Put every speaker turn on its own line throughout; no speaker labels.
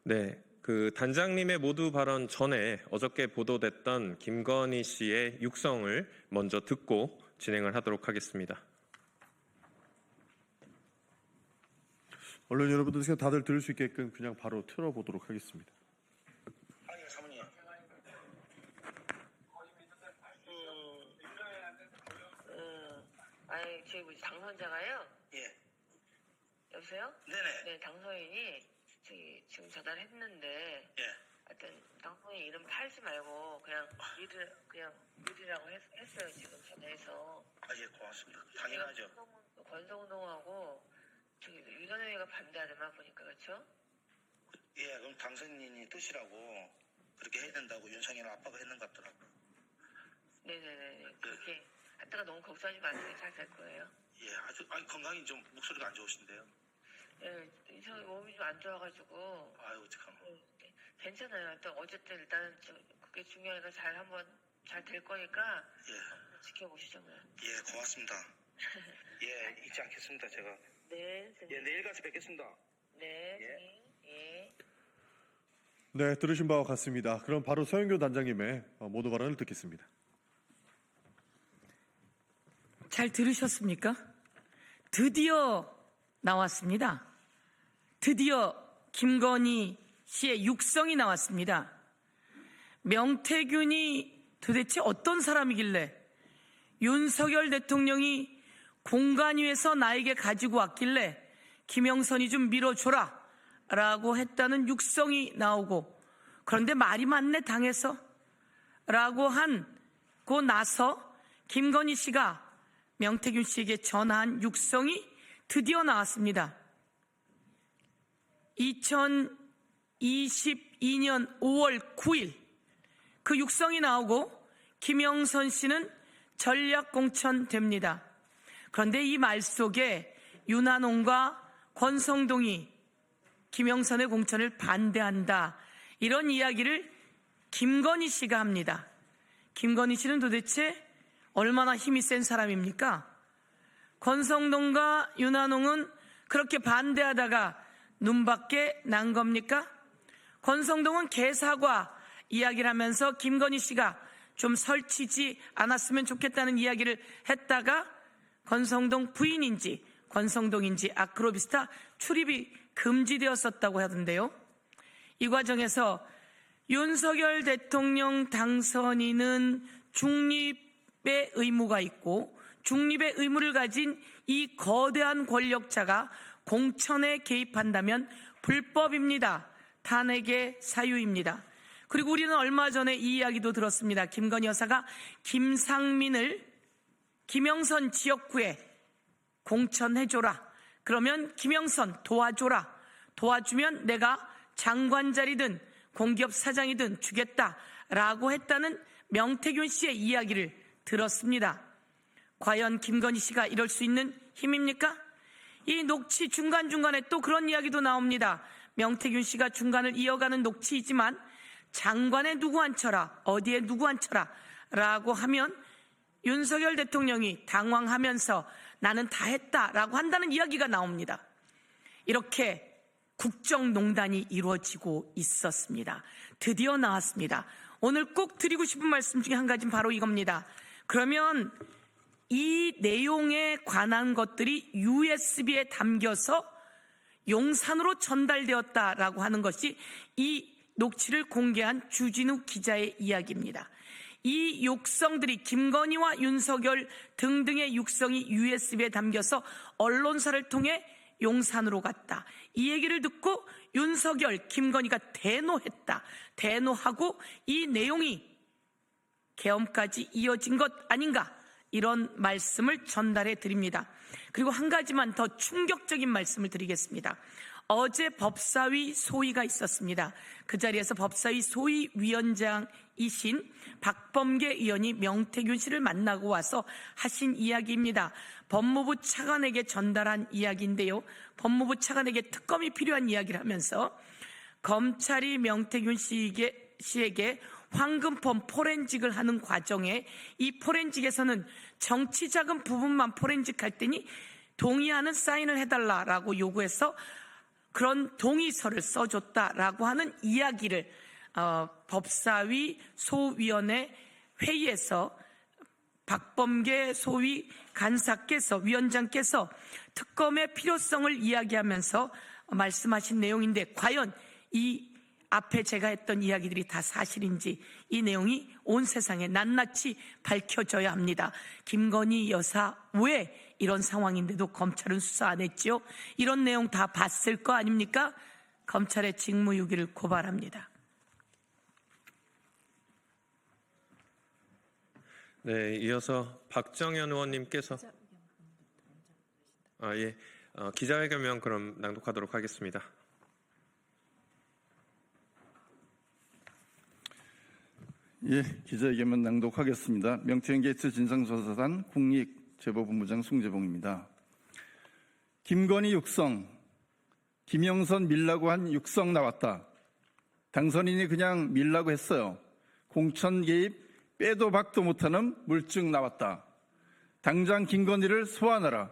네, 단장님의 모두 발언 전에 어저께 보도됐던 김건희 씨의 육성을 먼저 듣고 진행을 하도록 하겠습니다.
언론 여러분들 시간 다들 들을 수 있게끔 그냥 바로 틀어보도록 하겠습니다.
아니, 사모님.
아니, 저희 뭐지, 당선자가요?
예.
여보세요?
네네.
네, 당선인이 저기 지금 전화했는데,
예.
하여튼 당선인 이름 팔지 말고 그냥 밀이라고 했어요, 지금 전화해서.
아, 예, 고맙습니다. 당연하죠.
권성동하고 저기 윤석열이가 반대하더만 보니까, 그렇죠?
예, 그럼 당선인이 뜻이라고 그렇게 해야 된다고 윤석열 아빠가 했는 것 같더라고요.
네네네. 그렇게 하다가 너무 걱정하지 마세요. 잘 될 거예요.
예, 아니, 건강이 좀 목소리가 안 좋으신데요.
예, 저 몸이 좀 안 좋아가지고.
아유, 어떡하나.
네, 괜찮아요. 또 어쨌든 일단은 그게 중요하니까 잘 될 거니까.
예.
지켜보시죠.
예, 고맙습니다. 예, 잊지 않겠습니다, 제가.
네,
예,
선생님.
내일 가서 뵙겠습니다.
네,
예.
선생님. 예.
네, 들으신 바와 같습니다. 그럼 바로 서영교 단장님의 모두 발언을 듣겠습니다.
잘 들으셨습니까? 드디어 나왔습니다. 드디어 김건희 씨의 육성이 나왔습니다. 명태균이 도대체 어떤 사람이길래 윤석열 대통령이 공간위에서 나에게 가지고 왔길래 김영선이 좀 밀어줘라 라고 했다는 육성이 나오고, 그런데 말이 많네 당해서 라고 하고 나서 김건희 씨가 명태균 씨에게 전한 육성이 드디어 나왔습니다. 2022년 5월 9일 그 육성이 나오고 김영선 씨는 전략 공천됩니다. 그런데 이 말 속에 윤한홍과 권성동이 김영선의 공천을 반대한다, 이런 이야기를 김건희 씨가 합니다. 김건희 씨는 도대체 얼마나 힘이 센 사람입니까? 권성동과 윤한홍은 그렇게 반대하다가 눈밖에 난 겁니까? 권성동은 개사과 이야기를 하면서 김건희 씨가 좀 설치지 않았으면 좋겠다는 이야기를 했다가 권성동 부인인지 권성동인지 아크로비스타 출입이 금지되었었다고 하던데요. 이 과정에서 윤석열 대통령 당선인은 중립의 의무가 있고 중립의 의무를 가진 이 거대한 권력자가 공천에 개입한다면 불법입니다. 탄핵의 사유입니다. 그리고 우리는 얼마 전에 이 이야기도 들었습니다. 김건희 여사가 김상민을 김영선 지역구에 공천해줘라. 그러면 김영선 도와줘라. 도와주면 내가 장관 자리든 공기업 사장이든 주겠다라고 했다는 명태균 씨의 이야기를 들었습니다. 과연 김건희 씨가 이럴 수 있는 힘입니까? 이 녹취 중간중간에 또 그런 이야기도 나옵니다. 명태균 씨가 중간을 이어가는 녹취이지만 장관에 누구 앉혀라, 어디에 누구 앉혀라 라고 하면 윤석열 대통령이 당황하면서 나는 다 했다라고 한다는 이야기가 나옵니다. 이렇게 국정농단이 이루어지고 있었습니다. 드디어 나왔습니다. 오늘 꼭 드리고 싶은 말씀 중에 한 가지는 바로 이겁니다. 그러면 이 내용에 관한 것들이 USB에 담겨서 용산으로 전달되었다라고 하는 것이 이 녹취를 공개한 주진우 기자의 이야기입니다. 이 육성들이 김건희와 윤석열 등등의 육성이 USB에 담겨서 언론사를 통해 용산으로 갔다. 이 얘기를 듣고 윤석열, 김건희가 대노했다. 대노하고 이 내용이 계엄까지 이어진 것 아닌가, 이런 말씀을 전달해 드립니다. 그리고 한 가지만 더 충격적인 말씀을 드리겠습니다. 어제 법사위 소위가 있었습니다. 그 자리에서 법사위 소위위원장이신 박범계 의원이 명태균 씨를 만나고 와서 하신 이야기입니다. 법무부 차관에게 전달한 이야기인데요. 법무부 차관에게 특검이 필요한 이야기를 하면서 검찰이 명태균 씨에게 황금폰 포렌직을 하는 과정에 이 포렌직에서는 정치자금 부분만 포렌직할 테니 동의하는 사인을 해달라라고 요구해서 그런 동의서를 써줬다라고 하는 이야기를 법사위 소위원회 회의에서 박범계 소위 간사께서 위원장께서 특검의 필요성을 이야기하면서 말씀하신 내용인데 과연 이 앞에 제가 했던 이야기들이 다 사실인지 이 내용이 온 세상에 낱낱이 밝혀져야 합니다. 김건희 여사 왜 이런 상황인데도 검찰은 수사 안 했지요? 이런 내용 다 봤을 거 아닙니까? 검찰의 직무유기를 고발합니다.
네, 이어서 박정현 의원님께서 기자회견명 그럼 낭독하도록 하겠습니다.
예, 기자회견문 낭독하겠습니다. 명태균 게이트 진상조사단 국립제보본부장 송재봉입니다. 김건희 육성, 김영선 밀라고 한 육성 나왔다. 당선인이 그냥 밀라고 했어요. 공천 개입 빼도 박도 못하는 물증 나왔다. 당장 김건희를 소환하라.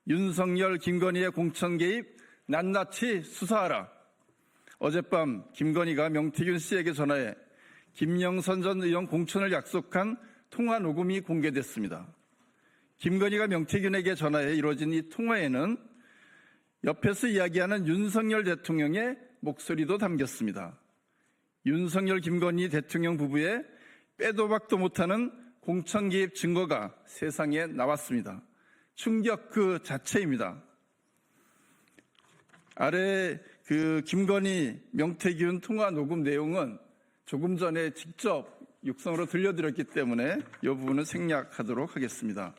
윤석열, 김건희의 공천 개입 낱낱이 수사하라. 어젯밤 김건희가 명태균 씨에게 전화해 김영선 전 의원 공천을 약속한 통화 녹음이 공개됐습니다. 김건희가 명태균에게 전화해 이루어진 이 통화에는 옆에서 이야기하는 윤석열 대통령의 목소리도 담겼습니다. 윤석열, 김건희 대통령 부부의 빼도 박도 못하는 공천 개입 증거가 세상에 나왔습니다. 충격 그 자체입니다. 아래 김건희, 명태균 통화 녹음 내용은 조금 전에 직접 육성으로 들려드렸기 때문에 이 부분은 생략하도록 하겠습니다.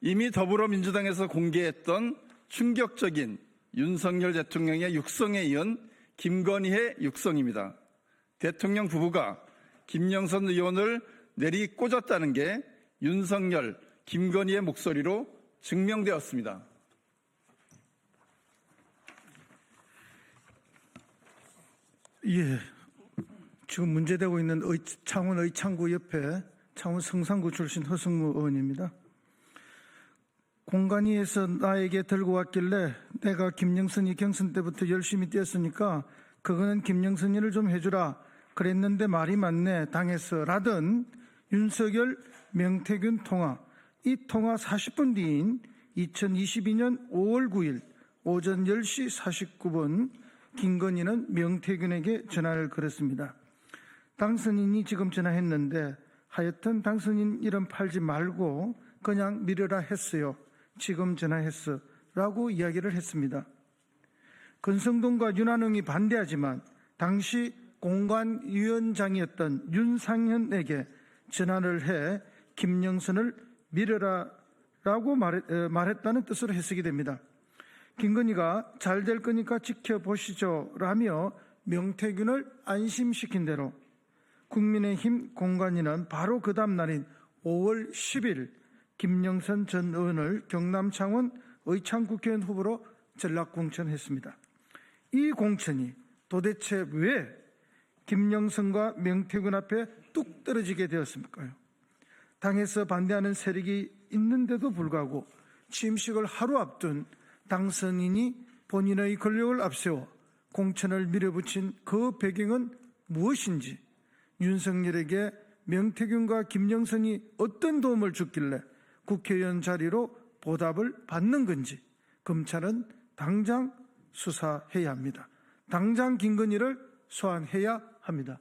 이미 더불어민주당에서 공개했던 충격적인 윤석열 대통령의 육성에 이은 김건희의 육성입니다. 대통령 부부가 김영선 의원을 내리꽂았다는 게 윤석열, 김건희의 목소리로 증명되었습니다.
예, 지금 문제되고 있는 창원 의창구 옆에 창원 성산구 출신 허승무 의원입니다. 공관위에서 나에게 들고 왔길래 내가 김영선이 경선 때부터 열심히 뛰었으니까 그거는 김영선이를 좀 해주라 그랬는데 말이 맞네 당해서 라던 윤석열 명태균 통화. 이 통화 40분 뒤인 2022년 5월 9일 오전 10시 49분 김건희는 명태균에게 전화를 걸었습니다. 당선인이 지금 전화했는데 하여튼 당선인 이름 팔지 말고 그냥 미뤄라 했어요. 지금 전화했어 라고 이야기를 했습니다. 권성동과 윤한홍이 반대하지만 당시 공관위원장이었던 윤상현에게 전화를 해 김영선을 미뤄라라고 말했다는 뜻으로 해석이 됩니다. 김건희가 잘 될 거니까 지켜보시죠 라며 명태균을 안심시킨 대로 국민의힘 공관위는 바로 그 다음 날인 5월 10일 김영선 전 의원을 경남 창원 의창국회의원 후보로 전략공천했습니다. 이 공천이 도대체 왜 김영선과 명태균 앞에 뚝 떨어지게 되었습니까요? 당에서 반대하는 세력이 있는데도 불구하고 취임식을 하루 앞둔 당선인이 본인의 권력을 앞세워 공천을 밀어붙인 그 배경은 무엇인지, 윤석열에게 명태균과 김영선이 어떤 도움을 줬길래 국회의원 자리로 보답을 받는 건지 검찰은 당장 수사해야 합니다. 당장 김건희를 소환해야 합니다.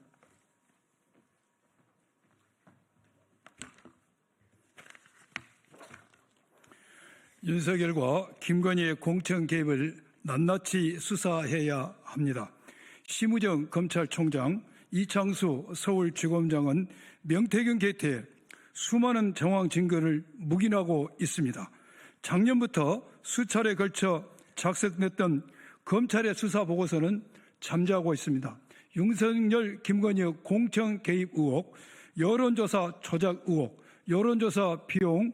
윤석열과 김건희의 공천 개입을 낱낱이 수사해야 합니다. 심우정 검찰총장, 이창수 서울지검장은 명태균 게이트에 수많은 정황 증거를 묵인하고 있습니다. 작년부터 수차례 걸쳐 작성됐던 검찰의 수사 보고서는 잠자고 있습니다. 윤석열, 김건희의 공천 개입 의혹, 여론조사 조작 의혹, 여론조사 비용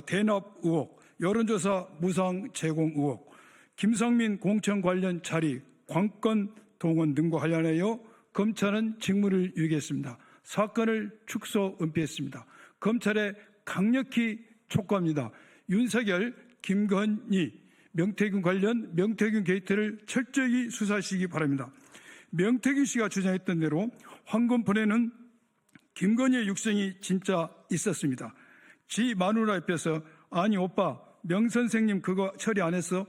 대납 의혹, 여론조사 무상 제공 의혹, 김성민 공천 관련 자리, 관건 동원 등과 관련하여 검찰은 직무를 유기했습니다. 사건을 축소 은폐했습니다. 검찰에 강력히 촉구합니다. 윤석열, 김건희, 명태균 관련 명태균 게이트를 철저히 수사하시기 바랍니다. 명태균 씨가 주장했던 대로 황금폰에는 김건희의 육성이 진짜 있었습니다. 지 마누라 옆에서 아니 오빠 명선생님 그거 처리 안 했어?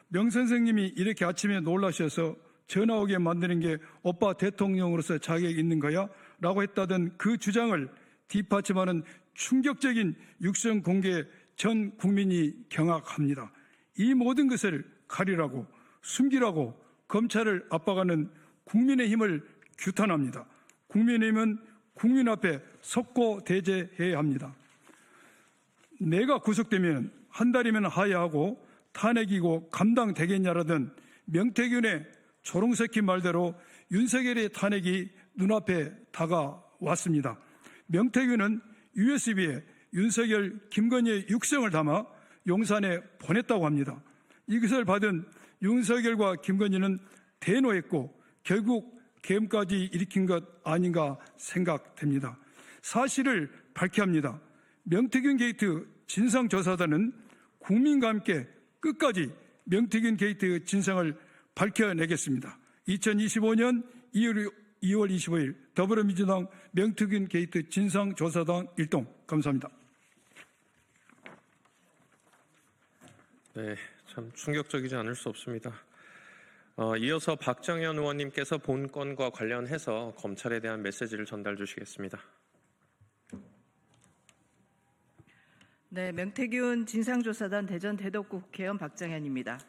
명선생님이 이렇게 아침에 놀라셔서 전화 오게 만드는 게 오빠 대통령으로서 자격이 있는 거야? 라고 했다던 그 주장을 뒷받침하는 충격적인 육성 공개 전 국민이 경악합니다. 이 모든 것을 가리라고 숨기라고 검찰을 압박하는 국민의힘을 규탄합니다. 국민의힘은 국민 앞에 속고대죄해야 합니다. 내가 구속되면 한 달이면 하야하고 탄핵이고 감당되겠냐라던 명태균의 조롱새끼 말대로 윤석열의 탄핵이 눈앞에 다가왔습니다. 명태균은 USB에 윤석열, 김건희의 육성을 담아 용산에 보냈다고 합니다. 이것을 받은 윤석열과 김건희는 대노했고 결국 계엄까지 일으킨 것 아닌가 생각됩니다. 사실을 밝혀야 합니다. 명태균 게이트 진상조사단은 국민과 함께 끝까지 명태균 게이트 진상을 밝혀내겠습니다. 2025년 2월 25일 더불어민주당 명태균 게이트 진상조사단 일동. 감사합니다.
네, 참 충격적이지 않을 수 없습니다. 이어서 박정현 의원님께서 본 건과 관련해서 검찰에 대한 메시지를 전달 주시겠습니다.
네, 명태균 진상조사단 대전 대덕구 국회의원 박정현입니다.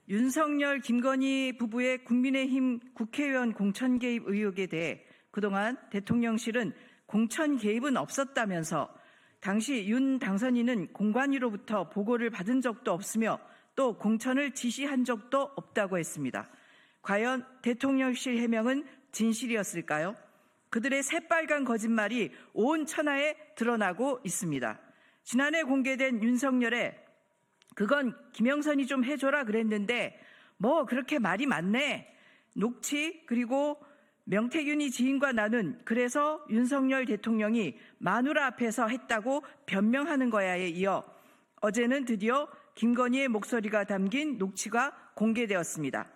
윤석열, 김건희 부부의 국민의힘 국회의원 공천 개입 의혹에 대해 그동안 대통령실은 공천 개입은 없었다면서 당시 윤 당선인은 공관위로부터 보고를 받은 적도 없으며 또 공천을 지시한 적도 없다고 했습니다. 과연 대통령실 해명은 진실이었을까요? 그들의 새빨간 거짓말이 온 천하에 드러나고 있습니다. 지난해 공개된 윤석열의 그건 김영선이 좀 해줘라 그랬는데 뭐 그렇게 말이 많네. 녹취 그리고 명태균이 지인과 나눈 그래서 윤석열 대통령이 마누라 앞에서 했다고 변명하는 거야에 이어 어제는 드디어 김건희의 목소리가 담긴 녹취가 공개되었습니다.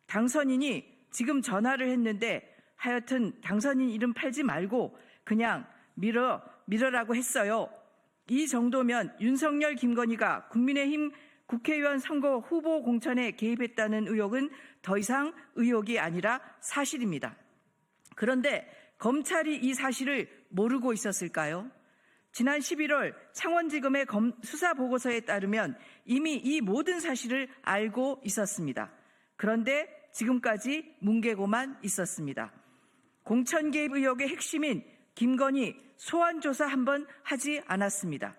당선인이 지금 전화를 했는데 하여튼 당선인 이름 팔지 말고 그냥 밀어라고 했어요. 이 정도면 윤석열, 김건희가 국민의힘 국회의원 선거 후보 공천에 개입했다는 의혹은 더 이상 의혹이 아니라 사실입니다. 그런데 검찰이 이 사실을 모르고 있었을까요? 지난 11월 창원지검의 수사보고서에 따르면 이미 이 모든 사실을 알고 있었습니다. 그런데 지금까지 뭉개고만 있었습니다. 공천 개입 의혹의 핵심인 김건희 소환조사 한번 하지 않았습니다.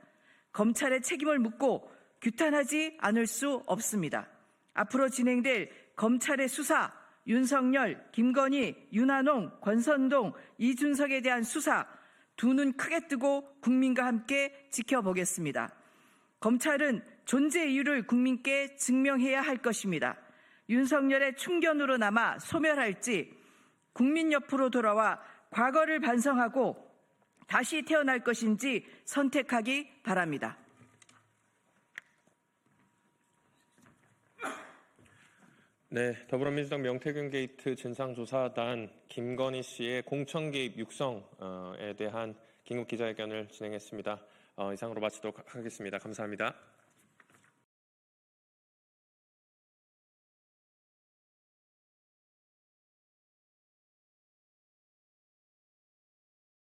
검찰의 책임을 묻고 규탄하지 않을 수 없습니다. 앞으로 진행될 검찰의 수사, 윤석열, 김건희, 윤한홍, 권선동, 이준석에 대한 수사 두 눈 크게 뜨고 국민과 함께 지켜보겠습니다. 검찰은 존재 이유를 국민께 증명해야 할 것입니다. 윤석열의 충견으로 남아 소멸할지 국민 옆으로 돌아와 과거를 반성하고 다시 태어날 것인지 선택하기 바랍니다.
네, 더불어민주당 명태균 게이트 진상조사단 김건희 씨의 공천 개입 육성에 대한 긴급 기자회견을 진행했습니다. 이상으로 마치도록 하겠습니다. 감사합니다.